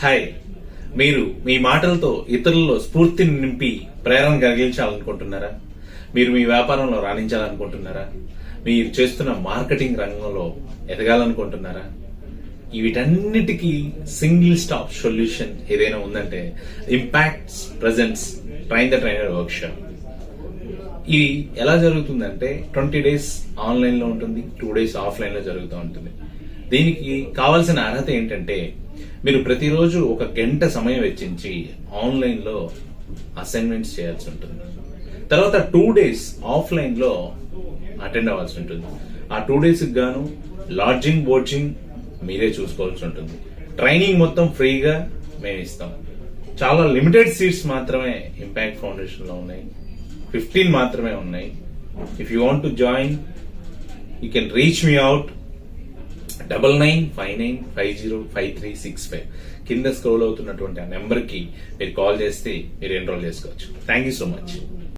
Hi, మీరు మీ మాటలతో ఇతరులలో స్ఫూర్తిని నింపి ప్రేరణ కలిగించాలనుకుంటున్నారా? మీరు మీ వ్యాపారంలో రాణించాలనుకుంటున్నారా? మీరు చేస్తున్న మార్కెటింగ్ రంగంలో ఎదగాలనుకుంటున్నారా? వీటన్నిటికీ సింగిల్ స్టాప్ సొల్యూషన్ ఏదైనా ఉందంటే impacts presents train the trainer work shop. ఇది ఎలా జరుగుతుందంటే 20 days ఆన్లైన్ లో ఉంటుంది, 2 days ఆఫ్లైన్ లో జరుగుతూ ఉంటుంది. దీనికి కావాల్సిన అర్హత ఏంటంటే మీరు ప్రతిరోజు 1 గంట సమయం వెచ్చించి ఆన్లైన్ లో అసైన్మెంట్స్ చేయాల్సి ఉంటుంది. తర్వాత 2 days ఆఫ్లైన్ లో అటెండ్ అవ్వాల్సి ఉంటుంది. ఆ 2 days గాను లాడ్జింగ్ బోర్డింగ్ మీరే చూసుకోవాల్సి ఉంటుంది. ట్రైనింగ్ మొత్తం ఫ్రీగా మేము ఇస్తాం. చాలా లిమిటెడ్ సీట్స్ మాత్రమే ఇంపాక్ట్ ఫౌండేషన్ లో ఉన్నాయి. 15 మాత్రమే ఉన్నాయి. If you want to join you can reach me out 9959505365 కింద స్క్రోల్ అవుతున్నటువంటి ఆ నెంబర్ కి మీరు కాల్ చేస్తే మీరు ఎన్రోల్ చేసుకోవచ్చు. Thank you so much.